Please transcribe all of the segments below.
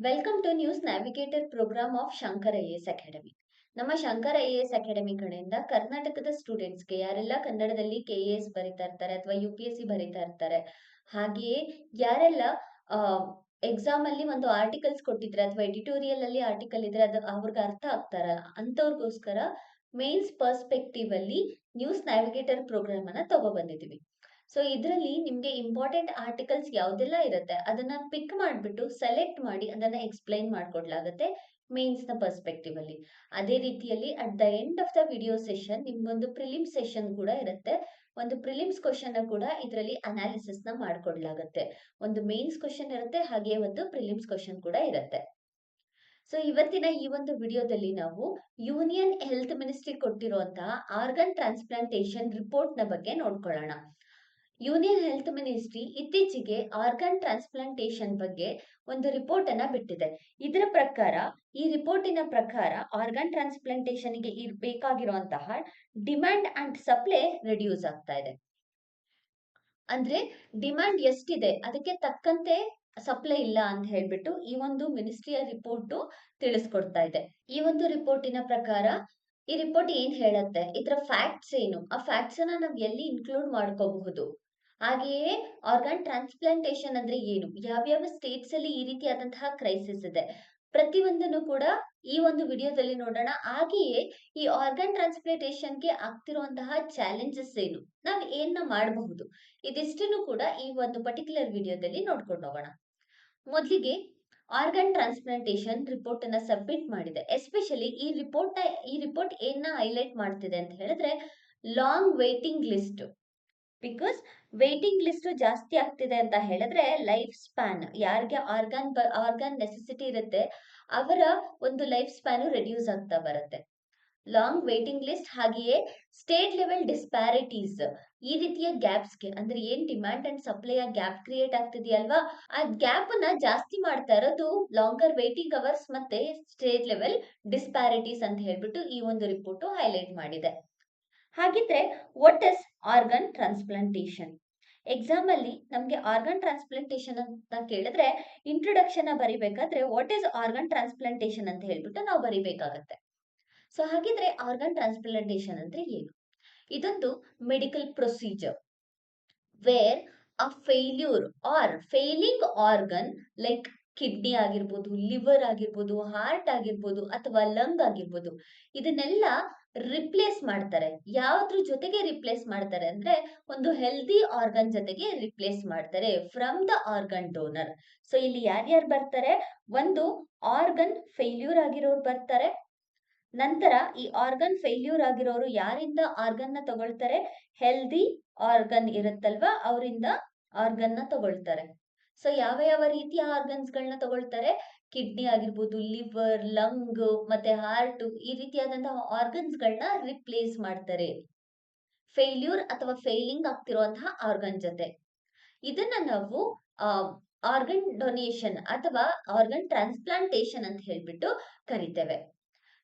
Welcome to news navigator programme of Shankar IAS academy. ನಮ್ಮ Shankar IAS academy ಕಡೆಯಿಂದ ಕರ್ನಾಟಕದ ಸ್ಟೂಡೆಂಟ್ಸ್ಗೆ ಯಾರೆಲ್ಲ ಕನ್ನಡದಲ್ಲಿ ಕೆಎಎಸ್ ಬರೀತಾ ಇರ್ತಾರೆ ಅಥವಾ UPSC ಬರೀತಾ ಇರ್ತಾರೆ, ಹಾಗೆಯೇ ಯಾರೆಲ್ಲ ಎಕ್ಸಾಮ್ ಅಲ್ಲಿ ಒಂದು ಆರ್ಟಿಕಲ್ಸ್ ಕೊಟ್ಟಿದ್ರೆ ಅಥವಾ ಎಡಿಟೋರಿಯಲ್ ಅಲ್ಲಿ ಆರ್ಟಿಕಲ್ ಇದ್ರೆ ಅದು ಅವ್ರಿಗೆ ಅರ್ಥ ಆಗ್ತಾರಲ್ಲ ಅಂತವ್ರಿಗೋಸ್ಕರ ಮೇನ್ಸ್ ಪರ್ಸ್ಪೆಕ್ಟಿವ್ ಅಲ್ಲಿ ನ್ಯೂಸ್ ನ್ಯಾವಿಗೇಟರ್ ಪ್ರೋಗ್ರಾಮ್ ಅನ್ನ ತಗೋ ಬಂದಿದ್ದೀವಿ. ಸೊ ಇದರಲ್ಲಿ ನಿಮ್ಗೆ ಇಂಪಾರ್ಟೆಂಟ್ ಆರ್ಟಿಕಲ್ಸ್ ಯಾವ್ದೆಲ್ಲ ಇರುತ್ತೆ ಅದನ್ನ ಪಿಕ್ ಮಾಡ್ಬಿಟ್ಟು ಸೆಲೆಕ್ಟ್ ಮಾಡಿ ಅದನ್ನ ಎಕ್ಸ್ಪ್ಲೈನ್ ಮಾಡ್ಕೊಡ್ಲಾಗುತ್ತೆ ಮೇನ್ಸ್ ನ ಪರ್ಸ್ಪೆಕ್ಟಿವ್ ಅಲ್ಲಿ. ಅದೇ ರೀತಿಯಲ್ಲಿ at the end of the video session ನಿಮ್ಗೊಂದು ಪ್ರಿಲಿಮ್ಸ್ ಸೆಷನ್ ಕೂಡ ಇರುತ್ತೆ. ಒಂದು ಪ್ರಿಲಿಮ್ಸ್ ಕ್ವಶನ್ ಕೂಡ ಇದರಲ್ಲಿ ಅನಾಲಿಸಿಸ್ ನ ಮಾಡ್ಕೊಡ್ಲಾಗುತ್ತೆ. ಒಂದು ಮೇನ್ಸ್ ಕ್ವಶನ್ ಇರುತ್ತೆ, ಹಾಗೆ ಒಂದು ಪ್ರಿಲಿಮ್ಸ್ ಕ್ವಶನ್ ಕೂಡ ಇರುತ್ತೆ. ಸೊ ಇವತ್ತಿನ ಈ ಒಂದು ವಿಡಿಯೋದಲ್ಲಿ ನಾವು ಯೂನಿಯನ್ ಹೆಲ್ತ್ ಮಿನಿಸ್ಟ್ರಿ ಕೊಟ್ಟಿರುವಂತಹ ಆರ್ಗನ್ ಟ್ರಾನ್ಸ್ಪ್ಲಾಂಟೇಶನ್ ರಿಪೋರ್ಟ್ ನ ಬಗ್ಗೆ ನೋಡ್ಕೊಳ್ಳೋಣ. ಯೂನಿಯನ್ ಹೆಲ್ತ್ ಮಿನಿಸ್ಟ್ರಿ ಇತ್ತೀಚೆಗೆ ಆರ್ಗನ್ ಟ್ರಾನ್ಸ್ಪ್ಲಾಂಟೇಶನ್ ಬಗ್ಗೆ ಒಂದು ರಿಪೋರ್ಟ್ ಅನ್ನ ಬಿಟ್ಟಿದೆ. ಇದರ ಪ್ರಕಾರ ಈ ರಿಪೋರ್ಟಿನ ಪ್ರಕಾರ ಆರ್ಗನ್ ಟ್ರಾನ್ಸ್ಪ್ಲಾಂಟೇಶನ್ ಗೆ ಬೇಕಾಗಿರುವಂತಹ ಡಿಮ್ಯಾಂಡ್ ಅಂಡ್ ಸಪ್ಲೈ ರೆಡ್ಯೂಸ್ ಆಗ್ತಾ ಇದೆ. ಅಂದ್ರೆ ಡಿಮ್ಯಾಂಡ್ ಎಷ್ಟಿದೆ ಅದಕ್ಕೆ ತಕ್ಕಂತೆ ಸಪ್ಲೈ ಇಲ್ಲ ಅಂತ ಹೇಳ್ಬಿಟ್ಟು ಈ ಒಂದು ಮಿನಿಸ್ಟ್ರಿಯ ರಿಪೋರ್ಟ್ ತಿಳಿಸ್ಕೊಡ್ತಾ ಇದೆ. ಈ ಒಂದು ರಿಪೋರ್ಟಿನ ಪ್ರಕಾರ ಈ ರಿಪೋರ್ಟ್ ಏನ್ ಹೇಳುತ್ತೆ, ಇದರ ಫ್ಯಾಕ್ಟ್ಸ್ ಏನು, ಆ ಫ್ಯಾಕ್ಟ್ಸ್ ಅನ್ನ ನಾವು ಎಲ್ಲಿ ಇನ್ಕ್ಲೂಡ್ ಮಾಡ್ಕೋಬಹುದು, ಹಾಗೆಯೇ ಆರ್ಗನ್ ಟ್ರಾನ್ಸ್ಪ್ಲಾಂಟೇಶನ್ ಅಂದ್ರೆ ಏನು, ಯಾವ್ಯಾವ ಸ್ಟೇಟ್ಸ್ ಅಲ್ಲಿ ಈ ರೀತಿಯಾದಂತಹ ಕ್ರೈಸಿಸ್ ಇದೆ, ಪ್ರತಿಯೊಂದನ್ನು ಕೂಡ ಈ ಒಂದು ವಿಡಿಯೋದಲ್ಲಿ ನೋಡೋಣ. ಹಾಗೆಯೇ ಈ ಆರ್ಗನ್ ಟ್ರಾನ್ಸ್ಪ್ಲಾಂಟೇಶನ್ ಗೆ ಆಗ್ತಿರುವಂತಹ ಚಾಲೆಂಜಸ್ ಏನು, ನಾವು ಏನ್ನ ಮಾಡಬಹುದು, ಇದಿಷ್ಟನ್ನು ಕೂಡ ಈ ಒಂದು ಪರ್ಟಿಕ್ಯುಲರ್ ವಿಡಿಯೋದಲ್ಲಿ ನೋಡ್ಕೊಂಡು ಹೋಗೋಣ. ಮೊದಲಿಗೆ ಆರ್ಗನ್ ಟ್ರಾನ್ಸ್ಪ್ಲಾಂಟೇಶನ್ ರಿಪೋರ್ಟ್ ಅನ್ನ ಸಬ್ಮಿಟ್ ಮಾಡಿದೆ. ಎಸ್ಪೆಷಲಿ ಈ ರಿಪೋರ್ಟ್ ಏನ್ನ ಹೈಲೈಟ್ ಮಾಡ್ತಿದೆ ಅಂತ ಹೇಳಿದ್ರೆ long waiting list. Because waiting list ಜಾಸ್ತಿ ಆಗ್ತಿದೆ ಅಂತ ಹೇಳಿದ್ರೆ ಲೈಫ್ ಸ್ಪ್ಯಾನ್, ಯಾರಿಗೆ ಆರ್ಗನ್ ನೆಸೆಸಿಟಿ ಇರುತ್ತೆ ಅವರ ಒಂದು ಲೈಫ್ ಸ್ಪ್ಯಾನ್ ರೆಡ್ಯೂಸ್ ಆಗ್ತಾ ಬರುತ್ತೆ. ಲಾಂಗ್ ವೇಟಿಂಗ್ ಲಿಸ್ಟ್, ಹಾಗೆಯೇ ಸ್ಟೇಟ್ ಲೆವೆಲ್ ಡಿಸ್ಪ್ಯಾರಿಟೀಸ್, ಈ ರೀತಿಯ ಗ್ಯಾಪ್ಸ್ಗೆ ಅಂದ್ರೆ ಏನ್ demand and supply gap create ಆಗ್ತಿದೆಯಲ್ವಾ, ಆ ಗ್ಯಾಪ್ ಅನ್ನ ಜಾಸ್ತಿ ಮಾಡ್ತಾ ಇರೋದು ಲಾಂಗರ್ ವೇಟಿಂಗ್ ಅವರ್ಸ್ ಮತ್ತೆ ಸ್ಟೇಟ್ ಲೆವೆಲ್ ಡಿಸ್ಪ್ಯಾರಿಟೀಸ್ ಅಂತ ಹೇಳ್ಬಿಟ್ಟು ಈ ಒಂದು ರಿಪೋರ್ಟ್ ಹೈಲೈಟ್ ಮಾಡಿದೆ. ಹಾಗಿದ್ರೆ what is organ transplantation? Exam ಅಲ್ಲಿ ನಮ್ಗೆ ಆರ್ಗನ್ ಟ್ರಾನ್ಸ್ಪ್ಲಾಂಟೇಶನ್ ಅಂತ ಕೇಳಿದ್ರೆ ಇಂಟ್ರೊಡಕ್ಷನ್ ಬರಿಬೇಕಾದ್ರೆ ವಾಟ್ ಇಸ್ ಆರ್ಗನ್ ಟ್ರಾನ್ಸ್ಪ್ಲಾಂಟೇಶನ್ ಅಂತ ಹೇಳ್ಬಿಟ್ಟು ನಾವು ಬರಿಬೇಕಾಗತ್ತೆ. ಸೊ ಹಾಗಿದ್ರೆ ಆರ್ಗನ್ ಟ್ರಾನ್ಸ್ಪ್ಲಾಂಟೇಶನ್ ಅಂದ್ರೆ ಏನು? ಇದೊಂದು medical procedure where a failure or failing organ like kidney ಆಗಿರ್ಬೋದು, ಲಿವರ್ ಆಗಿರ್ಬೋದು, ಹಾರ್ಟ್ ಆಗಿರ್ಬೋದು ಅಥವಾ ಲಂಗ್ ಆಗಿರ್ಬೋದು, ಇದನ್ನೆಲ್ಲ ರಿಪ್ಲೇಸ್ ಮಾಡ್ತಾರೆ. ಯಾವ್ದ್ರ ಜೊತೆಗೆ ರಿಪ್ಲೇಸ್ ಮಾಡ್ತಾರೆ ಅಂದ್ರೆ ಒಂದು ಹೆಲ್ದಿ ಆರ್ಗನ್ ಜೊತೆಗೆ ರಿಪ್ಲೇಸ್ ಮಾಡ್ತಾರೆ from the organ donor. So ಇಲ್ಲಿ ಯಾರ್ಯಾರು ಬರ್ತಾರೆ, ಒಂದು ಆರ್ಗನ್ ಫೇಲ್ಯೂರ್ ಆಗಿರೋರು ಬರ್ತಾರೆ. ನಂತರ ಈ ಆರ್ಗನ್ ಫೇಲ್ಯೂರ್ ಆಗಿರೋರು ಯಾರಿಂದ ಆರ್ಗನ್ ನ ತಗೊಳ್ತಾರೆ, ಹೆಲ್ದಿ ಆರ್ಗನ್ ಇರುತ್ತಲ್ವಾ ಅವರಿಂದ ಆರ್ಗನ್ ನ ತಗೊಳ್ತಾರೆ. ಸೊ ಯಾವ ಯಾವ ರೀತಿಯ ಆರ್ಗನ್ಸ್ ಗಳನ್ನ ತಗೊಳ್ತಾರೆ, ಕಿಡ್ನಿ ಆಗಿರ್ಬೋದು, ಲಿವರ್, ಲಂಗ್ ಮತ್ತೆ ಹಾರ್ಟ್, ಈ ರೀತಿಯಾದಂತಹ ಆರ್ಗನ್ಸ್ ಗಳನ್ನ ರಿಪ್ಲೇಸ್ ಮಾಡ್ತಾರೆ ಫೇಲ್ಯೂರ್ ಅಥವಾ ಫೇಲಿಂಗ್ ಆಗ್ತಿರುವಂತಹ ಆರ್ಗನ್ ಜೊತೆ. ಇದನ್ನ ನಾವು ಆರ್ಗನ್ ಡೊನೇಷನ್ ಅಥವಾ ಆರ್ಗನ್ ಟ್ರಾನ್ಸ್ಪ್ಲಾಂಟೇಶನ್ ಅಂತ ಹೇಳ್ಬಿಟ್ಟು ಕರಿತೇವೆ.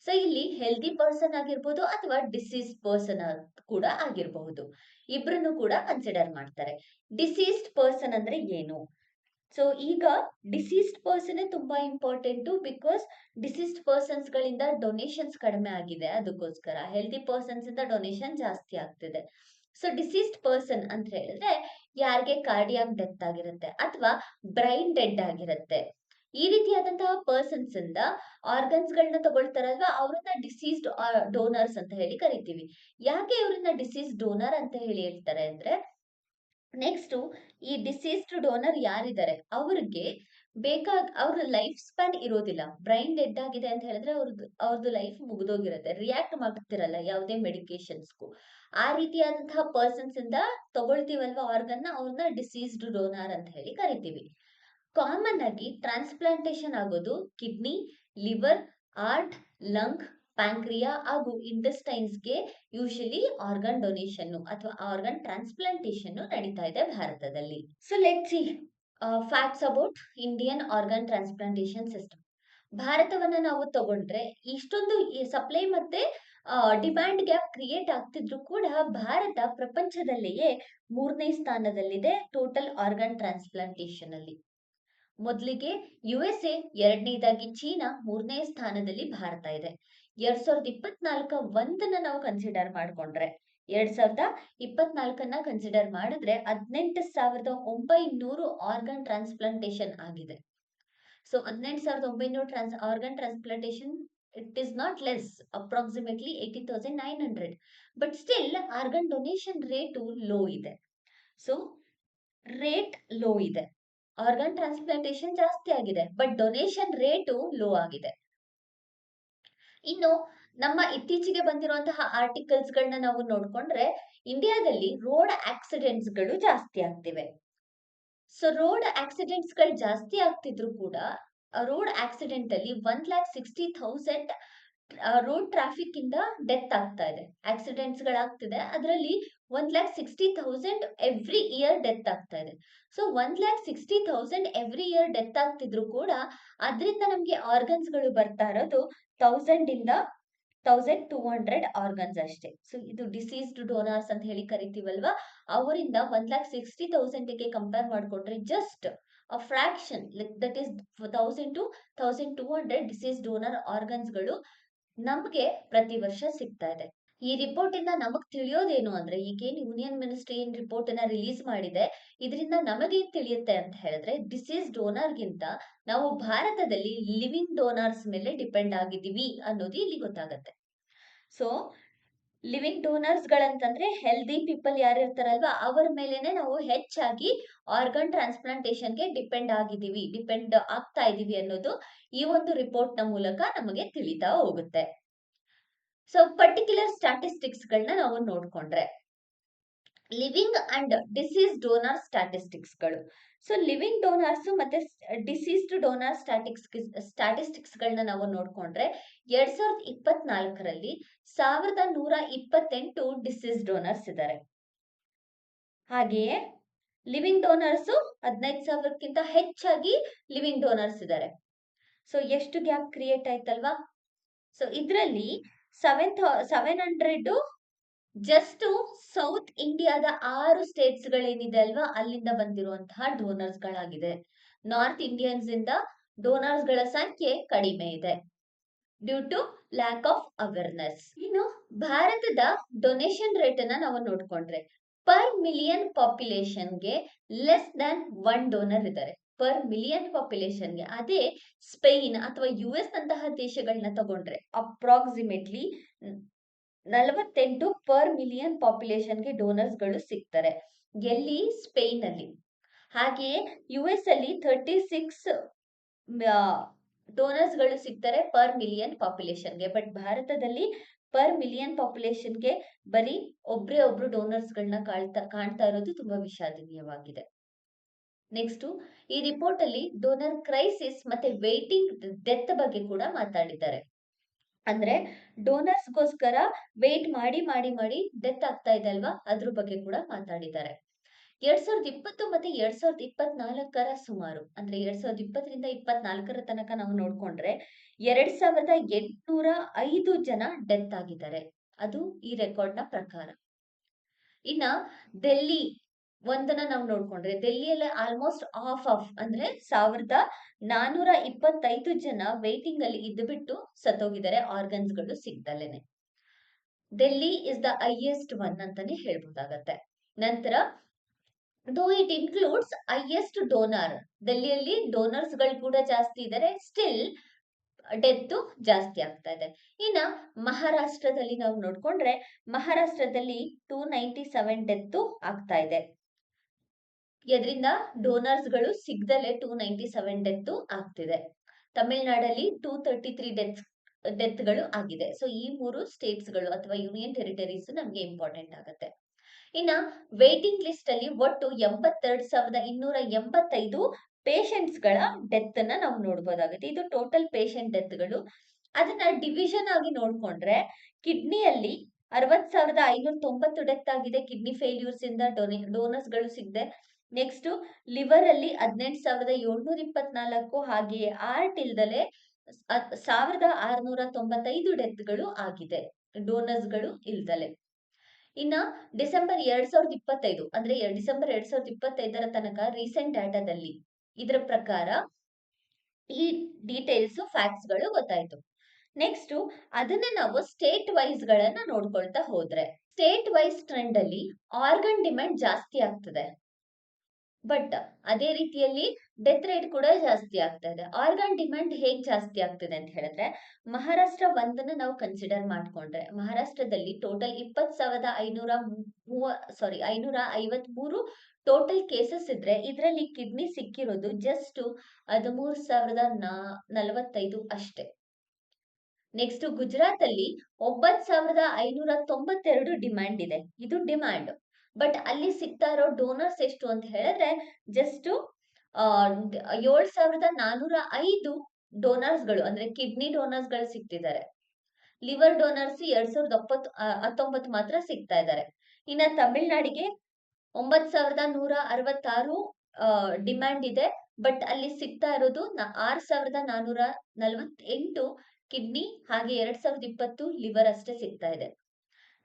ಸೊ ಇಲ್ಲಿ ಹೆಲ್ದಿ ಪರ್ಸನ್ ಆಗಿರ್ಬೋದು ಅಥವಾ ಡಿಸೀಸ್ಡ್ ಪರ್ಸನ್ ಕೂಡ ಆಗಿರಬಹುದು, ಇಬ್ರನ್ನು ಕೂಡ ಕನ್ಸಿಡರ್ ಮಾಡ್ತಾರೆ. ಡಿಸೀಸ್ಡ್ ಪರ್ಸನ್ ಅಂದ್ರೆ ಏನು? ಸೊ ಈಗ ಡಿಸೀಸ್ಡ್ ಪರ್ಸನ್ ತುಂಬಾ ಇಂಪಾರ್ಟೆಂಟ್, ಬಿಕಾಸ್ ಡಿಸೀಸ್ಡ್ ಪರ್ಸನ್ಸ್ ಗಳಿಂದ ಡೊನೇಷನ್ಸ್ ಕಡಿಮೆ ಆಗಿದೆ, ಅದಕ್ಕೋಸ್ಕರ ಹೆಲ್ದಿ ಪರ್ಸನ್ಸ್ ಇಂದ ಡೊನೇಷನ್ ಜಾಸ್ತಿ ಆಗ್ತಿದೆ. ಸೊ ಡಿಸೀಸ್ಡ್ ಪರ್ಸನ್ ಅಂತ ಹೇಳಿದ್ರೆ ಯಾರಿಗೆ ಕಾರ್ಡಿಯಾಕ್ ಡೆತ್ ಆಗಿರುತ್ತೆ ಅಥವಾ ಬ್ರೈನ್ ಡೆಡ್ ಆಗಿರುತ್ತೆ, ಈ ರೀತಿಯಾದಂತಹ ಪರ್ಸನ್ಸ್ ಇಂದ ಆರ್ಗನ್ಸ್ ಗಳನ್ನ ತಗೊಳ್ತಾರಲ್ವಾ ಅವ್ರನ್ನ ಡಿಸೀಸ್ಡ್ ಡೋನರ್ಸ್ ಅಂತ ಹೇಳಿ ಕರಿತೀವಿ. ಯಾಕೆ ಇವ್ರನ್ನ ಡಿಸೀಸ್ ಡೋನರ್ ಅಂತ ಹೇಳಿ ಹೇಳ್ತಾರೆ ಅಂದ್ರೆ, ನೆಕ್ಸ್ಟ್ ಈ ಡಿಸೀಸ್ಡ್ ಡೋನರ್ ಯಾರಿದ್ದಾರೆ ಅವ್ರಿಗೆ ಅವ್ರ ಲೈಫ್ ಸ್ಪ್ಯಾನ್ ಇರೋದಿಲ್ಲ. ಬ್ರೈನ್ ಡೆಡ್ ಆಗಿದೆ ಅಂತ ಹೇಳಿದ್ರೆ ಅವ್ರದ್ದು ಲೈಫ್ ಮುಗಿದೋಗಿರುತ್ತೆ, ರಿಯಾಕ್ಟ್ ಮಾಡ್ತಿರಲ್ಲ ಯಾವುದೇ ಮೆಡಿಕೇಶನ್ಸ್ಗೂ. ಆ ರೀತಿಯಾದಂತಹ ಪರ್ಸನ್ಸ್ ಇಂದ ತಗೊಳ್ತೀವಲ್ವಾ ಆರ್ಗನ್ ನ, ಅವ್ರನ್ನ ಡಿಸೀಸ್ಡ್ ಡೋನರ್ ಅಂತ ಹೇಳಿ ಕರಿತೀವಿ. ಕಾಮನ್ ಆಗಿ ಟ್ರಾನ್ಸ್ಪ್ಲಾಂಟೇಶನ್ ಆಗೋದು ಕಿಡ್ನಿ, ಲಿವರ್, ಹಾರ್ಟ್, ಲಂಗ್, ಪ್ಯಾಂಕ್ರಿಯಾ ಹಾಗೂ ಇಂಟೆಸ್ಟೈನ್ಸ್ಗೆ ಯೂಶಲಿ ಆರ್ಗನ್ ಡೊನೇಷನ್ ಅಥವಾ ಆರ್ಗನ್ ಟ್ರಾನ್ಸ್ಪ್ಲಾಂಟೇಶನ್ ನಡೀತಾ ಇದೆ ಭಾರತದಲ್ಲಿ. So let's see facts about Indian organ transplantation system. ಭಾರತವನ್ನ ನಾವು ತಗೊಂಡ್ರೆ ಇಷ್ಟೊಂದು ಸಪ್ಲೈ ಮತ್ತೆ ಡಿಮ್ಯಾಂಡ್ ಗ್ಯಾಪ್ ಕ್ರಿಯೇಟ್ ಆಗ್ತಿದ್ರು ಕೂಡ ಭಾರತ ಪ್ರಪಂಚದಲ್ಲಿಯೇ 3ನೇ ಸ್ಥಾನದಲ್ಲಿದೆ ಟೋಟಲ್ ಆರ್ಗನ್ ಟ್ರಾನ್ಸ್ಪ್ಲಾಂಟೇಶನ್ ಅಲ್ಲಿ. ಮೊದಲಿಗೆ USA, ಎರಡನೇದಾಗಿ ಚೀನಾ, ಮೂರನೇ ಸ್ಥಾನದಲ್ಲಿ ಭಾರತ ಇದೆ. 2024 ನಾವು ಕನ್ಸಿಡರ್ ಮಾಡ್ಕೊಂಡ್ರೆ 2024 ಕನ್ಸಿಡರ್ ಮಾಡಿದ್ರೆ 18,900 ಆರ್ಗನ್ ಟ್ರಾನ್ಸ್ಪ್ಲಾಂಟೇಶನ್ ಆಗಿದೆ. So 18,900 organ transplantation, it is not less, approximately 18,900. But still organ donation rate low ಇದೆ. ಸೊ ರೇಟ್ ಲೋ ಇದೆ. ಆರ್ಗನ್ ಟ್ರಾನ್ಸ್ಪ್ಲಾಂಟೇಶನ್ ಜಾಸ್ತಿ ಆಗಿದೆ, ಬಟ್ ಡೊನೇಷನ್ ರೇಟು ಲೋ ಆಗಿದೆ. ಇನ್ನು ನಮ್ಮ ಇತ್ತೀಚೆಗೆ ಬಂದಿರುವಂತಹ ಆರ್ಟಿಕಲ್ಸ್ ಗಳನ್ನ ನಾವು ನೋಡ್ಕೊಂಡ್ರೆ ಇಂಡಿಯಾದಲ್ಲಿ ರೋಡ್ ಆಕ್ಸಿಡೆಂಟ್ಸ್ ಗಳು ಜಾಸ್ತಿ ಆಗ್ತಿವೆ. ಸೊ ರೋಡ್ ಆಕ್ಸಿಡೆಂಟ್ಸ್ ಗಳು ಜಾಸ್ತಿ ಆಗ್ತಿದ್ರು ಕೂಡ ರೋಡ್ ಆಕ್ಸಿಡೆಂಟ್ ಅಲ್ಲಿ 1,60,000 ರೋಡ್ ಟ್ರಾಫಿಕ್ ಇಂದ ಡೆತ್ ಆಗ್ತಾ ಇದೆ. ಆಕ್ಸಿಡೆಂಟ್ಸ್ ಗಳಾಗ್ತಿದೆ, ಅದರಲ್ಲಿ 1,60,000 ಎವ್ರಿ ಇಯರ್ ಡೆತ್ ಆಗ್ತಾ ಇದೆ. ಸೊ 1,60,000 ಎವ್ರಿ ಇಯರ್ ಡೆತ್ ಆಗ್ತಿದ್ರು ಕೂಡ ಅದರಿಂದ ನಮ್ಗೆ ಆರ್ಗನ್ಸ್ ಗಳು ಬರ್ತಾ ಇರೋದು 1,000 ಇಂದ 1,200 ಆರ್ಗನ್ಸ್ ಅಷ್ಟೇ. ಸೊ ಇದು ಡಿಸೀಸ್ಡ್ ಡೋನಾರ್ಸ್ ಅಂತ ಹೇಳಿ ಕರಿತೀವಲ್ವಾ, ಅವರಿಂದ 1,60,000 ಗೆ ಕಂಪೇರ್ ಮಾಡ್ಕೊಂಡ್ರೆ just a fraction, like that is 1,000 to 1,200 disease donor organs ಗಳು ನಮ್ಗೆ ಪ್ರತಿ ವರ್ಷ ಸಿಗ್ತಾ ಇದೆ. ಈ ರಿಪೋರ್ಟ್ ಇಂದ ನಮಗ್ ತಿಳಿಯೋದೇನು ಅಂದ್ರೆ, ಈಗೇನ್ ಯೂನಿಯನ್ ಮಿನಿಸ್ಟ್ರಿ ಏನ್ ರಿಪೋರ್ಟ್ ಅನ್ನ ರಿಲೀಸ್ ಮಾಡಿದೆ, ಇದರಿಂದ ನಮಗೇನ್ ತಿಳಿಯುತ್ತೆ ಅಂತ ಹೇಳಿದ್ರೆ, ಡಿಸೀಸ್ ಡೋನರ್ ಗಿಂತ ನಾವು ಭಾರತದಲ್ಲಿ ಲಿವಿಂಗ್ ಡೋನಾರ್ಸ್ ಮೇಲೆ ಡಿಪೆಂಡ್ ಆಗಿದ್ದೀವಿ ಅನ್ನೋದು ಇಲ್ಲಿ ಗೊತ್ತಾಗತ್ತೆ. ಸೊ ಲಿವಿಂಗ್ ಡೋನರ್ಸ್ ಗಳಂತಂದ್ರೆ ಹೆಲ್ದಿ ಪೀಪಲ್ ಯಾರು ಇರ್ತಾರಲ್ವಾ ಅವರ ಮೇಲೆನೆ ನಾವು ಹೆಚ್ಚಾಗಿ ಆರ್ಗನ್ ಟ್ರಾನ್ಸ್ಪ್ಲಾಂಟೇಶನ್ಗೆ ಡಿಪೆಂಡ್ ಆಗ್ತಾ ಇದೀವಿ ಅನ್ನೋದು ಈ ಒಂದು ರಿಪೋರ್ಟ್ ನ ಮೂಲಕ ನಮಗೆ ತಿಳಿತಾ ಹೋಗುತ್ತೆ. ಸೊ ಪರ್ಟಿಕ್ಯುಲರ್ ಸ್ಟಾಟಿಸ್ಟಿಕ್ಸ್ ಗಳನ್ನ ನಾವು ನೋಡ್ಕೊಂಡ್ರೆ, living and disease donor statistics ಗಳು. ಸೊ ಲಿವಿಂಗ್ ಡೋನರ್ಸ್ ಮತ್ತೆ ಡಿಸೀಸ್ಡ್ ಡೋನರ್ ಸ್ಟಾಟಿಸ್ಟಿಕ್ಸ್ ಗಳನ್ನ ನಾವು ನೋಡ್ಕೊಂಡ್ರೆ 2024ರಲ್ಲಿ 1,128 ಡಿಸೀಸ್ ಡೋನರ್ಸ್ ಇದ್ದಾರೆ. ಹಾಗೆಯೇ ಲಿವಿಂಗ್ ಡೋನರ್ಸ್ 15,000ಕ್ಕಿಂತ ಹೆಚ್ಚಾಗಿ ಲಿವಿಂಗ್ ಡೋನರ್ಸ್ ಇದ್ದಾರೆ. ಸೊ ಎಷ್ಟು ಗ್ಯಾಪ್ ಕ್ರಿಯೇಟ್ ಆಯ್ತಲ್ವಾ. ಸೊ ಇದರಲ್ಲಿ 700 ಜಸ್ಟ್ ಸೌತ್ ಇಂಡಿಯಾದ 6 ಸ್ಟೇಟ್ಸ್ ಗಳೇನಿದೆ ಅಲ್ವಾ ಅಲ್ಲಿಂದ ಬಂದಿರುವಂತಹ ಡೋನರ್ಸ್ ಗಳಾಗಿದೆ. ನಾರ್ತ್ ಇಂಡಿಯನ್ಸ್ ಇಂದ ಡೋನರ್ಸ್ ಗಳ ಸಂಖ್ಯೆ ಕಡಿಮೆ ಇದೆ due to lack of awareness. ಇನ್ನು ಭಾರತದ ಡೊನೇಷನ್ ರೇಟ್ ಅನ್ನ ನಾವು ನೋಡ್ಕೊಂಡ್ರೆ ಪರ್ ಮಿಲಿಯನ್ ಪಾಪ್ಯುಲೇಷನ್ಗೆ ಲೆಸ್ ದನ್ 1 ಡೋನರ್ ಇದ್ದಾರೆ. ಪರ್ ಮಿಲಿಯನ್ ಪಾಪ್ಯುಲೇಷನ್ಗೆ. ಅದೇ ಸ್ಪೇನ್ ಅಥವಾ US ನಂತಹ ದೇಶಗಳನ್ನ ತಗೊಂಡ್ರೆ ಅಪ್ರಾಕ್ಸಿಮೇಟ್ಲಿ 48 ಪರ್ ಮಿಲಿಯನ್ ಪಾಪ್ಯುಲೇಷನ್ಗೆ ಡೋನರ್ಸ್ ಗಳು ಸಿಗ್ತಾರೆ. ಎಲ್ಲಿ? ಸ್ಪೇನ್ ಅಲ್ಲಿ. ಹಾಗೆಯೇ US ಅಲ್ಲಿ 36 ಡೋನರ್ಸ್ ಗಳು ಸಿಗ್ತಾರೆ ಪರ್ ಮಿಲಿಯನ್ ಪಾಪ್ಯುಲೇಷನ್ಗೆ. ಬಟ್ ಭಾರತದಲ್ಲಿ ಪರ್ ಮಿಲಿಯನ್ ಪಾಪ್ಯುಲೇಷನ್ಗೆ ಬರೀ ಒಬ್ರು ಡೋನರ್ಸ್ ಗಳನ್ನ ಕಾಣ್ತಾ ಇರೋದು ತುಂಬಾ ವಿಷಾದನೀಯವಾಗಿದೆ. ನೆಕ್ಸ್ಟ್ ಈ ರಿಪೋರ್ಟ್ ಅಲ್ಲಿ ಡೋನರ್ ಕ್ರೈಸಿಸ್ ಮತ್ತೆ ವೇಟಿಂಗ್ ಡೆತ್ ಬಗ್ಗೆ ಕೂಡ ಮಾತಾಡಿದ್ದಾರೆ. ಅಂದ್ರೆ ಡೋನರ್ಸ್ ಗೋಸ್ಕರ ವೇಟ್ ಮಾಡಿ ಡೆತ್ ಆಗ್ತಾ ಇದೆ ಅಲ್ವಾ, ಅದ್ರ ಬಗ್ಗೆ ಕೂಡ ಮಾತಾಡಿದ್ದಾರೆ. 2020 ಮತ್ತೆ 2024 ಸುಮಾರು, ಅಂದ್ರೆ 2020ರಿಂದ 24 ತನಕ ನಾವು ನೋಡ್ಕೊಂಡ್ರೆ 2,805 ಜನ ಡೆತ್ ಆಗಿದ್ದಾರೆ. ಅದು ಈ ರೆಕಾರ್ಡ್ ನ ಪ್ರಕಾರ. ಇನ್ನ ಡೆಲ್ಲಿ ಒಂದನ್ನ ನಾವು ನೋಡ್ಕೊಂಡ್ರೆ ಡೆಲ್ಲಿಯಲ್ಲಿ ಆಲ್ಮೋಸ್ಟ್ ಆಫ್ ಅಂದ್ರೆ 1,425 ಜನ ವೇಟಿಂಗ್ ಅಲ್ಲಿ ಇದ್ದು ಬಿಟ್ಟು ಸತ್ತೋಗಿದ್ದಾರೆ ಆರ್ಗನ್ಸ್ ಗಳು ಸಿಗ್ದಲೇನೆ. Delhi is the highest one ಅಂತಾನೆ ಹೇಳ್ಬೋದಾಗತ್ತೆ. ನಂತರ though it includes highest donor, ಡೆಲ್ಲಿಯಲ್ಲಿ ಡೋನರ್ಸ್ ಗಳು ಕೂಡ ಜಾಸ್ತಿ ಇದ್ದಾರೆ, ಸ್ಟಿಲ್ ಡೆತ್ ಜಾಸ್ತಿ ಆಗ್ತಾ ಇದೆ. ಇನ್ನ ಮಹಾರಾಷ್ಟ್ರದಲ್ಲಿ ನಾವು ನೋಡ್ಕೊಂಡ್ರೆ ಮಹಾರಾಷ್ಟ್ರದಲ್ಲಿ 297 ಡೆತ್ ಆಗ್ತಾ ಇದೆ. ಇದರಿಂದ ಡೋನರ್ಸ್ ಗಳು ಸಿಗ್ದಲೆ 297 ಡೆತ್ ಆಗ್ತಿದೆ. ತಮಿಳುನಾಡಲ್ಲಿ 233 ಡೆತ್ ಗಳು ಆಗಿದೆ. ಸೊ ಈ 3 ಸ್ಟೇಟ್ಸ್ ಗಳು ಅಥವಾ ಯೂನಿಯನ್ ಟೆರಿಟರೀಸ್ ನಮ್ಗೆ ಇಂಪಾರ್ಟೆಂಟ್ ಆಗುತ್ತೆ. ಇನ್ನ ವೇಟಿಂಗ್ ಲಿಸ್ಟ್ ಅಲ್ಲಿ ಒಟ್ಟು 82,285 ಪೇಷಂಟ್ಸ್ ಗಳ ಡೆತ್ ಅನ್ನ ನಾವು ನೋಡ್ಬೋದಾಗುತ್ತೆ. ಇದು ಟೋಟಲ್ ಪೇಷಂಟ್ ಡೆತ್ ಗಳು. ಅದನ್ನ ಡಿವಿಷನ್ ಆಗಿ ನೋಡ್ಕೊಂಡ್ರೆ ಕಿಡ್ನಿಯಲ್ಲಿ 60,590 ಡೆತ್ ಆಗಿದೆ, ಕಿಡ್ನಿ ಫೇಲ್ಯೂರ್ಸ್ ಇಂದ ಡೋನರ್ಸ್ ಗಳು ಸಿಗದೆ. ನೆಕ್ಸ್ಟ್ ಲಿವರ್ ಅಲ್ಲಿ 18,724, ಹಾಗೆಯೇ ಹಾರ್ಟ್ ಇಲ್ದಲೆ 1,695 ಡೆತ್ ಗಳು ಆಗಿದೆ ಡೋನರ್ಸ್ ಗಳು ಇಲ್ದಲೆ. ಇನ್ನ ಡಿಸೆಂಬರ್ 2025 ಅಂದ್ರೆ ಡಿಸೆಂಬರ್ 2025 ತನಕ ರೀಸೆಂಟ್ ಡಾಟಾದಲ್ಲಿ ಇದರ ಪ್ರಕಾರ ಈ ಡೀಟೇಲ್ಸ್ ಫ್ಯಾಕ್ಟ್ಸ್ ಗಳು ಗೊತ್ತಾಯ್ತು. ನೆಕ್ಸ್ಟ್ ಅದನ್ನ ನಾವು ಸ್ಟೇಟ್ ವೈಸ್ ಗಳನ್ನ ನೋಡ್ಕೊಳ್ತಾ ಹೋದ್ರೆ, ಸ್ಟೇಟ್ ವೈಸ್ ಟ್ರೆಂಡ್ ಅಲ್ಲಿ ಆರ್ಗನ್ ಡಿಮ್ಯಾಂಡ್ ಜಾಸ್ತಿ ಆಗ್ತದೆ, ಬಟ್ ಅದೇ ರೀತಿಯಲ್ಲಿ ಡೆತ್ ರೇಟ್ ಕೂಡ ಜಾಸ್ತಿ ಆಗ್ತಾ ಇದೆ. ಆರ್ಗನ್ ಡಿಮ್ಯಾಂಡ್ ಹೇಗ್ ಜಾಸ್ತಿ ಆಗ್ತಿದೆ ಅಂತ ಹೇಳಿದ್ರೆ, ಮಹಾರಾಷ್ಟ್ರ ಒಂದನ್ನ ನಾವು ಕನ್ಸಿಡರ್ ಮಾಡ್ಕೊಂಡ್ರೆ, ಮಹಾರಾಷ್ಟ್ರದಲ್ಲಿ ಟೋಟಲ್ 20,553 ಟೋಟಲ್ ಕೇಸಸ್ ಇದ್ರೆ, ಇದರಲ್ಲಿ ಕಿಡ್ನಿ ಸಿಕ್ಕಿರೋದು ಜಸ್ಟ್ 13,045 ಅಷ್ಟೇ. ನೆಕ್ಸ್ಟ್ ಗುಜರಾತ್ ಅಲ್ಲಿ 9,592 ಡಿಮ್ಯಾಂಡ್ ಇದೆ, ಇದು ಡಿಮ್ಯಾಂಡ್. ಬಟ್ ಅಲ್ಲಿ ಸಿಗ್ತಾ ಇರೋ ಡೋನರ್ಸ್ ಎಷ್ಟು ಅಂತ ಹೇಳಿದ್ರೆ ಜಸ್ಟ್ 7,405 ಡೋನರ್ಸ್ ಗಳು, ಅಂದ್ರೆ ಕಿಡ್ನಿ ಡೋನರ್ಸ್ ಗಳು ಸಿಗ್ತಿದ್ದಾರೆ. ಲಿವರ್ ಡೋನರ್ಸ್ 2019 ಮಾತ್ರ ಸಿಗ್ತಾ ಇದ್ದಾರೆ. ಇನ್ನ ತಮಿಳ್ನಾಡಿಗೆ 9,166 ಡಿಮ್ಯಾಂಡ್ ಇದೆ, ಬಟ್ ಅಲ್ಲಿ ಸಿಗ್ತಾ ಇರೋದು 6,448 ಕಿಡ್ನಿ ಹಾಗೆ 2020 ಲಿವರ್ ಅಷ್ಟೇ ಸಿಗ್ತಾ ಇದೆ.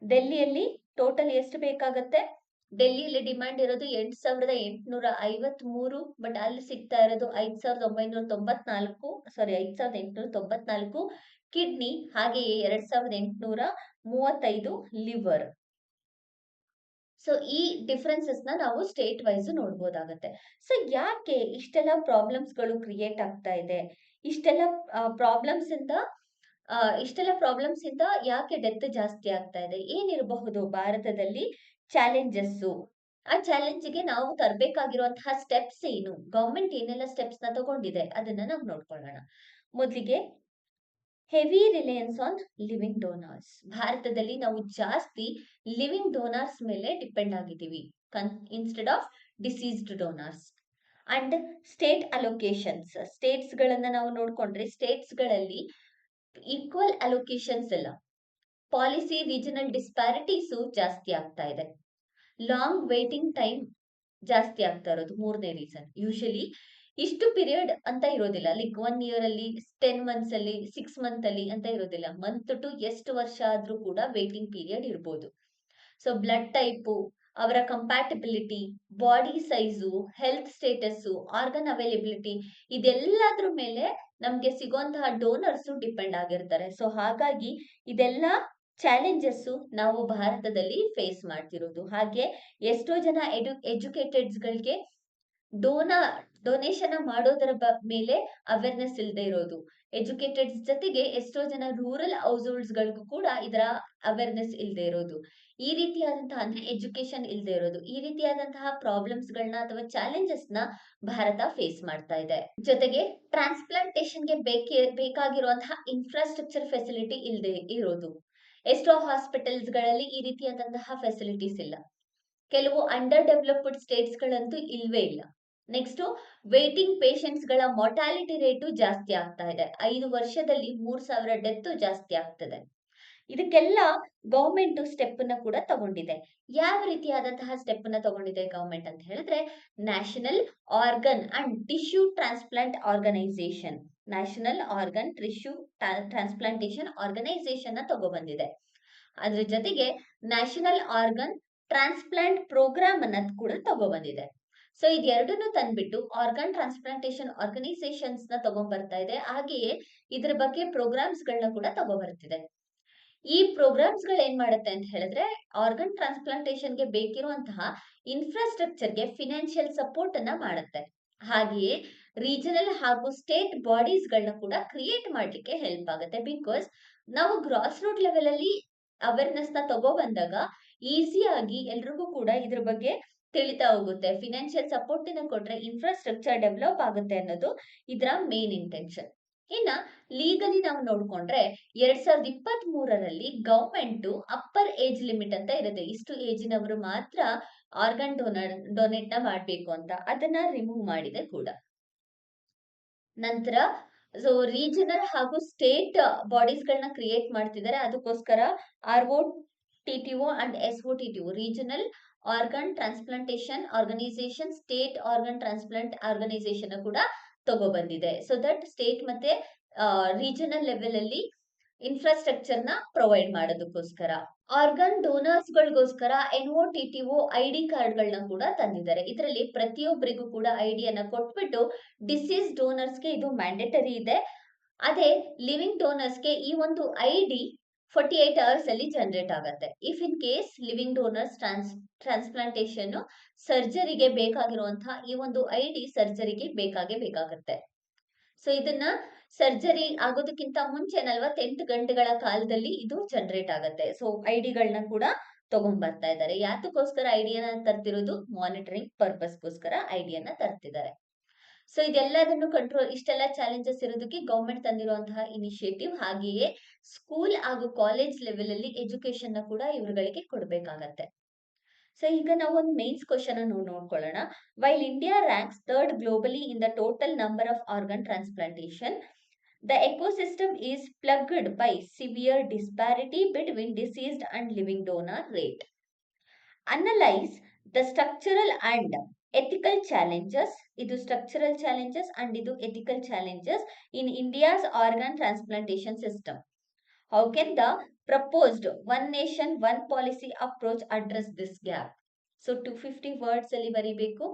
ಡೆಲ್ಲಿಯಲ್ಲಿ ಟೋಟಲ್ ಎಷ್ಟು ಬೇಕಾಗತ್ತೆ? ಡೆಲ್ಲಿಯಲ್ಲಿ ಡಿಮ್ಯಾಂಡ್ ಇರೋದು 8,853, ಬಟ್ ಅಲ್ಲಿ ಸಿಗ್ತಾ ಇರೋದು 5,894 ಕಿಡ್ನಿ ಹಾಗೆಯೇ 2,835 ಲಿವರ್. ಸೊ ಈ ಡಿಫರೆನ್ಸಸ್ ನ ನಾವು ಸ್ಟೇಟ್ ವೈಸ್ ನೋಡ್ಬೋದಾಗತ್ತೆ. ಸೊ ಯಾಕೆ ಇಷ್ಟೆಲ್ಲ ಪ್ರಾಬ್ಲಮ್ಸ್ ಗಳು ಕ್ರಿಯೇಟ್ ಆಗ್ತಾ ಇದೆ? ಇಷ್ಟೆಲ್ಲ ಪ್ರಾಬ್ಲಮ್ಸ್ ಇಂದ ಯಾಕೆ ಡೆತ್ ಜಾಸ್ತಿ ಆಗ್ತಾ ಇದೆ? ಏನಿರಬಹುದು ಭಾರತದಲ್ಲಿ ಚಾಲೆಂಜಸ್? ಆ ಚಾಲೆಂಜ್ ಗೆ ನಾವು ತರಬೇಕಾಗಿರುವಂತಹ ಸ್ಟೆಪ್ಸ್ ಏನು? ಗವರ್ಮೆಂಟ್ ಏನೆಲ್ಲ ಸ್ಟೆಪ್ಸ್ ನ ತಗೊಂಡಿದೆ ಅದನ್ನ ನಾವು ನೋಡ್ಕೊಳ್ಳೋಣ. ಮೊದಲಿಗೆ heavy Reliance on living donors. ಭಾರತದಲ್ಲಿ ನಾವು ಜಾಸ್ತಿ ಲಿವಿಂಗ್ ಡೋನರ್ಸ್ ಮೇಲೆ ಡಿಪೆಂಡ್ ಆಗಿದ್ದೀವಿ instead of deceased donors. And state allocations, States ಗಳನ್ನ ನಾವು ನೋಡ್ಕೊಂಡ್ರೆ ಸ್ಟೇಟ್ಸ್ ಗಳಲ್ಲಿ ಈಕ್ವಲ್ ಅಲೋಕೇಶನ್ಸ್ ಇಲ್ಲ, ಪಾಲಿಸಿ ರೀಜನಲ್ ಡಿಸ್ಪ್ಯಾರಿಟೀಸು ಜಾಸ್ತಿ ಆಗ್ತಾ ಇದೆ. ಲಾಂಗ್ ವೇಟಿಂಗ್ ಟೈಮ್ ಜಾಸ್ತಿ ಆಗ್ತಾ ಇರೋದು ಮೂರನೇ ರೀಸನ್. ಯೂಶಲಿ ಇಷ್ಟು ಪೀರಿಯಡ್ ಅಂತ ಇರೋದಿಲ್ಲ, ಲೈಕ್ 1 ಇಯರ್ ಅಲ್ಲಿ, 10 months ಅಲ್ಲಿ, 6 months ಅಲ್ಲಿ ಅಂತ ಇರೋದಿಲ್ಲ. ಮಂತ್ ಟು ಎಷ್ಟು ವರ್ಷ ಆದ್ರೂ ಕೂಡ ವೇಟಿಂಗ್ ಪೀರಿಯಡ್ ಇರ್ಬೋದು. ಸೊ ಬ್ಲಡ್ ಟೈಪು, ಅವರ compatibility, body size, health status, organ availability, ಇದೆಲ್ಲದ್ರ ಮೇಲೆ ನಮ್ಗೆ ಸಿಗುವಂತಹ ಡೋನರ್ಸ್ ಡಿಪೆಂಡ್ ಆಗಿರ್ತಾರೆ. ಸೊ ಹಾಗಾಗಿ ಇದೆಲ್ಲ ಚಾಲೆಂಜಸ್ ನಾವು ಭಾರತದಲ್ಲಿ ಫೇಸ್ ಮಾಡ್ತಿರೋದು. ಹಾಗೆ ಎಷ್ಟೋ ಜನ ಎಜುಕೇಟೆಡ್ಸ್ ಗಳಿಗೆ ಡೊನೇಷನ್ ಮಾಡೋದರ ಮೇಲೆ ಅವೇರ್ನೆಸ್ ಇಲ್ಲದೆ ಇರೋದು. ಎಜುಕೇಟೆಡ್ಸ್ ಜೊತೆಗೆ ಎಷ್ಟೋ ಜನ ರೂರಲ್ ಹೌಸ್ ಹೋಲ್ಡ್ಸ್ ಗಳಿಗೂ ಕೂಡ ಇದರ ಅವೇರ್ನೆಸ್ ಇಲ್ಲದೆ ಇರೋದು, ಈ ರೀತಿಯಾದಂತಹ ಅಂದ್ರೆ ಎಜುಕೇಶನ್ ಇಲ್ಲದೆ ಇರೋದು, ಈ ರೀತಿಯಾದಂತಹ ಪ್ರಾಬ್ಲಮ್ಸ್ ಗಳನ್ನ ಅಥವಾ ಚಾಲೆಂಜಸ್ ನ ಭಾರತ ಫೇಸ್ ಮಾಡ್ತಾ ಇದೆ. ಜೊತೆಗೆ ಟ್ರಾನ್ಸ್ಪ್ಲಾಂಟೇಶನ್ ಗೆ ಬೇಕಾಗಿರುವಂತಹ ಇನ್ಫ್ರಾಸ್ಟ್ರಕ್ಚರ್ ಫೆಸಿಲಿಟಿ ಇಲ್ಲದೆ ಇರೋದು. ಎಷ್ಟೋ ಹಾಸ್ಪಿಟಲ್ಸ್ ಗಳಲ್ಲಿ ಈ ರೀತಿಯಾದಂತಹ ಫೆಸಿಲಿಟೀಸ್ ಇಲ್ಲ. ಕೆಲವು ಅಂಡರ್ ಡೆವಲಪ್ಡ್ ಸ್ಟೇಟ್ಸ್ ಗಳಂತೂ ಇಲ್ವೇ ಇಲ್ಲ. ನೆಕ್ಸ್ಟ್ ವೇಟಿಂಗ್ ಪೇಷಂಟ್ಸ್ ಗಳ ಮಾರ್ಟಾಲಿಟಿ ರೇಟು ಜಾಸ್ತಿ ಆಗ್ತಾ ಇದೆ. 5 ವರ್ಷದಲ್ಲಿ 3,000 ಡೆತ್ ಜಾಸ್ತಿ ಆಗ್ತದೆ. ಇದಕ್ಕೆಲ್ಲ ಗವರ್ಮೆಂಟ್ ಸ್ಟೆಪ್ ನ ಕೂಡ ತಗೊಂಡಿದೆ. ಯಾವ ರೀತಿಯಾದಂತಹ ಸ್ಟೆಪ್ ನ ತಗೊಂಡಿದೆ ಗವರ್ಮೆಂಟ್ ಅಂತ ಹೇಳಿದ್ರೆ, national organ and tissue transplant organisation, national organ tissue transplantation organisation ನ ತಗೊಬಂದಿದೆ. ಅದ್ರ ಜೊತೆಗೆ ನ್ಯಾಷನಲ್ ಆರ್ಗನ್ ಟ್ರಾನ್ಸ್ಪ್ಲಾಂಟ್ ಪ್ರೋಗ್ರಾಮ್ ಅನ್ನ ಕೂಡ ತಗೊಬಂದಿದೆ. ಸೊ ಇದೆರಡನ್ನು ತಂದ್ಬಿಟ್ಟು ಆರ್ಗನ್ ಟ್ರಾನ್ಸ್ಪ್ಲಾಂಟೇಶನ್ ಆರ್ಗನೈಸೇಷನ್ಸ್ ನ ತಗೊಂಡ್ಬರ್ತಾ ಇದೆ. ಹಾಗೆಯೇ ಇದ್ರ ಬಗ್ಗೆ ಪ್ರೋಗ್ರಾಮ್ಸ್ ಗಳನ್ನ ಕೂಡ ತಗೊಬರ್ತಿದೆ. ಈ ಪ್ರೋಗ್ರಾಮ್ಸ್ ಗಳು ಏನ್ ಮಾಡುತ್ತೆ ಅಂತ ಹೇಳಿದ್ರೆ, ಆರ್ಗನ್ ಟ್ರಾನ್ಸ್ಪ್ಲಾಂಟೇಶನ್ ಗೆ ಬೇಕಿರುವಂತಹ ಇನ್ಫ್ರಾಸ್ಟ್ರಕ್ಚರ್ ಗೆ ಫಿನಾನ್ಷಿಯಲ್ ಸಪೋರ್ಟ್ ಅನ್ನ ಮಾಡುತ್ತೆ. ಹಾಗೆಯೇ ರೀಜನಲ್ ಹಾಗೂ ಸ್ಟೇಟ್ ಬಾಡೀಸ್ ಗಳನ್ನ ಕೂಡ ಕ್ರಿಯೇಟ್ ಮಾಡ್ಲಿಕ್ಕೆ ಹೆಲ್ಪ್ ಆಗುತ್ತೆ. ಬಿಕಾಸ್ ನಾವು ಗ್ರಾಸ್ ರೂಟ್ ಲೆವೆಲ್ ಅಲ್ಲಿ ಅವೇರ್ನೆಸ್ ನ ತಗೊಬಂದಾಗ ಈಸಿಯಾಗಿ ಎಲ್ರಿಗೂ ಕೂಡ ಇದ್ರ ಬಗ್ಗೆ ತಿಳಿತಾ ಹೋಗುತ್ತೆ. ಫಿನಾನ್ಷಿಯಲ್ ಸಪೋರ್ಟ್ ನ ಕೊಟ್ರೆ ಇನ್ಫ್ರಾಸ್ಟ್ರಕ್ಚರ್ ಡೆವಲಪ್ ಆಗುತ್ತೆ ಅನ್ನೋದು ಇದರ ಮೇನ್ ಇಂಟೆನ್ಷನ್. ಇನ್ನ ಲೀಗಲಿ ನಾವು ನೋಡ್ಕೊಂಡ್ರೆ 2023ರಲ್ಲಿ ಗವರ್ಮೆಂಟ್ ಅಪ್ಪರ್ ಏಜ್ ಲಿಮಿಟ್ ಅಂತ ಇರುತ್ತೆ, ಇಷ್ಟು ಏಜಿನವರು ಮಾತ್ರ ಆರ್ಗನ್ ಡೊನೇಟ್ ನ ಮಾಡ್ಬೇಕು ಅಂತ, ಅದನ್ನ ರಿಮೂವ್ ಮಾಡಿದೆ ಕೂಡ. ನಂತರ ಸೊ ರೀಜನಲ್ ಹಾಗೂ ಸ್ಟೇಟ್ ಬಾಡೀಸ್ ಗಳನ್ನ ಕ್ರಿಯೇಟ್ ಮಾಡ್ತಿದ್ದಾರೆ. ಅದಕ್ಕೋಸ್ಕರ ROTTO and SOTTO, regional organ transplantation organisation, state organ transplant organisation ಕೂಡ ತಗೊಬಂದಿದೆ. ಸೊ ದಟ್ ಸ್ಟೇಟ್ ಮತ್ತೆ ರೀಜನಲ್ ಲೆವೆಲ್ ಅಲ್ಲಿ ಇನ್ಫ್ರಾಸ್ಟ್ರಕ್ಚರ್ ನ ಪ್ರೊವೈಡ್ ಮಾಡೋದಕ್ಕೋಸ್ಕರ. ಆರ್ಗನ್ ಡೋನರ್ಸ್ ಗಳಿಗೋಸ್ಕರ NOTTO ID ಕಾರ್ಡ್ ಗಳನ್ನ ಕೂಡ ತಂದಿದ್ದಾರೆ. ಇದರಲ್ಲಿ ಪ್ರತಿಯೊಬ್ಬರಿಗೂ ಕೂಡ ಐಡಿಯನ್ನ ಕೊಟ್ಬಿಟ್ಟು ಡಿಸೀಸ್ ಡೋನರ್ಸ್ಗೆ ಇದು ಮ್ಯಾಂಡೇಟರಿ ಇದೆ. ಅದೇ ಲಿವಿಂಗ್ ಡೋನರ್ಸ್ಗೆ ಈ ಒಂದು ಐಡಿ 48 ಅವರ್ಸ್ ಅಲ್ಲಿ ಜನರೇಟ್ ಆಗತ್ತೆ. If in case living donors transplantation ಸರ್ಜರಿಗೆ ಬೇಕಾಗಿರುವಂತಹ ಈ ಒಂದು ಐಡಿ ಸರ್ಜರಿಗೆ ಬೇಕಾಗುತ್ತೆ. ಸೊ ಇದನ್ನ ಸರ್ಜರಿ ಆಗೋದಕ್ಕಿಂತ ಮುಂಚೆ 48 ಗಂಟೆಗಳ ಕಾಲದಲ್ಲಿ ಇದು ಜನರೇಟ್ ಆಗತ್ತೆ. ಸೊ ಐಡಿಗಳನ್ನ ಕೂಡ ತಗೊಂಡ್ ಬರ್ತಾ ಇದ್ದಾರೆ. ಯಾತಕ್ಕೋಸ್ಕರ ಐಡಿಯನ್ನ ತರ್ತಿರೋದು? ಮಾನಿಟರಿಂಗ್ ಪರ್ಪಸ್ಗೋಸ್ಕರ ಐಡಿಯನ್ನ ತರ್ತಿದ್ದಾರೆ. ಸೊ ಇದೆಲ್ಲದನ್ನು ಕಂಟ್ರೋಲ್, ಇಷ್ಟೆಲ್ಲ ಚಾಲೆಂಜಸ್ ಇರೋದಕ್ಕೆ ಗವರ್ಮೆಂಟ್ ತಂದಿರುವಂತಹ ಇನಿಷಿಯೇಟಿವ್. ಹಾಗೆಯೇ ಸ್ಕೂಲ್ ಹಾಗೂ ಕಾಲೇಜ್ ಲೆವೆಲ್ ಅಲ್ಲಿ ಎಜುಕೇಶನ್ ನ ಕೂಡ ಇವರುಗಳಿಗೆ ಕೊಡ್ಬೇಕಾಗತ್ತೆ. ಸೊ ಈಗ ನಾವು ಒಂದು ಮೇನ್ಸ್ ಕ್ವಶನ್ ಅನ್ನು ನೋಡ್ಕೊಳ್ಳೋಣ. While India ranks third globally in the total number of organ transplantation, the ecosystem is plagued by severe disparity between deceased and living donor rate. Analyze the structural and ethical challenges, idu structural challenges and idu ethical challenges in India's organ transplantation system. How can the proposed one nation one policy approach address this gap? So 250 words ಅಲ್ಲಿ ಬರಿಬೇಕು.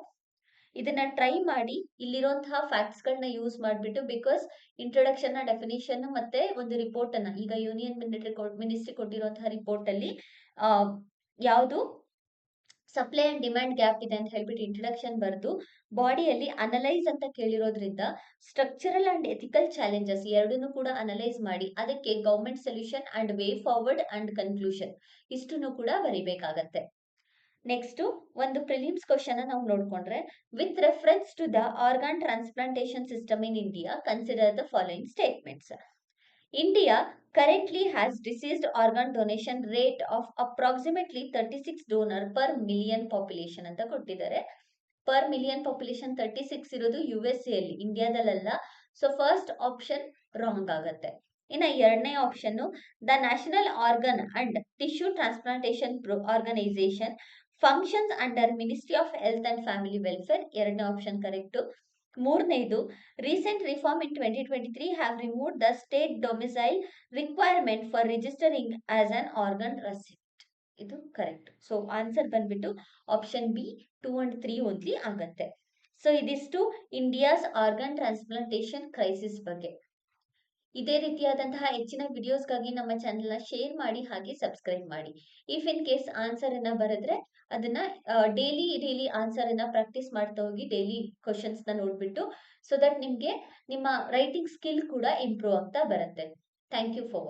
ಇದನ್ನ try ಮಾಡಿ ಇಲ್ಲಿರುವಂತಹ facts ಗಳನ್ನ use ಮಾಡಿಬಿಟ್ಟು, because introduction ನ definition ಮತ್ತೆ ಒಂದು ರಿಪೋರ್ಟ್ ಅನ್ನ ಈಗ ಯೂನಿಯನ್ ಮಿನಿಸ್ಟ್ರಿ ಕೊಟ್ಟಿರುವಂತಹ ರಿಪೋರ್ಟ್ ಅಲ್ಲಿ ಯಾವುದು ಸಪ್ಲೈ ಅಂಡ್ ಡಿಮ್ಯಾಂಡ್ ಗ್ಯಾಪ್ ಇದೆ ಅಂತ ಹೇಳ್ಬಿಟ್ಟು ಇಂಟ್ರೊಡಕ್ಷನ್ ಬರೆದು ಬಾಡಿಯಲ್ಲಿ ಅನಲೈಸ್ ಅಂತ ಕೇಳಿರೋದ್ರಿಂದ ಸ್ಟ್ರಕ್ಚರಲ್ ಅಂಡ್ ಎಥಿಕಲ್ ಚಾಲೆಂಜಸ್ ಎರಡನ್ನೂ ಕೂಡ ಅನಲೈಸ್ ಮಾಡಿ ಅದಕ್ಕೆ government solution and way forward and conclusion ಇಷ್ಟನ್ನು ಕೂಡ ಬರಿಬೇಕಾಗತ್ತೆ. ನೆಕ್ಸ್ಟ್ ಒಂದು ಪ್ರಿಲಿಮ್ಸ್ ಕ್ವಶನ್ ನಾವು ನೋಡ್ಕೊಂಡ್ರೆ, with reference to the organ transplantation system in India consider the following statements. India currently has deceased organ donation rate of approximately 36 donor per million population ಅಂತ ಕೊಟ್ಟಿದ್ದಾರೆ. Per million population 36 ಇರೋದು USA ಅಲ್ಲಿ, ಇಂಡಿಯಾದಲ್ಲ. So first option wrong ಆಗತ್ತೆ. ಇನ್ನ ಎರಡನೇ option, the national organ and tissue transplantation organisation functions under ministry of health and family welfare, ಎರಡನೇ option correct. ಮೂರನೇದು, recent reform in 2023 have removed the state domicile requirement for registering as an organ receipt, ಇದು correct. So answer ಬಂದ್ಬಿಟ್ಟು option B 2 and 3 only ಆಗತ್ತೆ. So ಇದಿಷ್ಟು India's organ transplantation crisis ಬಗ್ಗೆ. ಇದೇ ರೀತಿಯಾದಂತಹ ಹೆಚ್ಚಿನ ವಿಡಿಯೋಸ್ಗಾಗಿ ನಮ್ಮ ಚಾನೆಲ್ನ ಶೇರ್ ಮಾಡಿ, ಹಾಗೆ ಸಬ್ಸ್ಕ್ರೈಬ್ ಮಾಡಿ. ಇಫ್ ಇನ್ ಕೇಸ್ ಆನ್ಸರ್ ಅನ್ನ ಬರೆದ್ರೆ ಅದನ್ನ ಡೈಲಿ ಆನ್ಸರ್ ಅನ್ನ ಪ್ರಾಕ್ಟೀಸ್ ಮಾಡ್ತಾ ಹೋಗಿ, ಡೈಲಿ ಕ್ವಶನ್ಸ್ ನ ನೋಡ್ಬಿಟ್ಟು, ಸೊ ದಟ್ ನಿಮ್ಗೆ ನಿಮ್ಮ ರೈಟಿಂಗ್ ಸ್ಕಿಲ್ ಕೂಡ ಇಂಪ್ರೂವ್ ಆಗ್ತಾ ಬರುತ್ತೆ. Thank you for watching.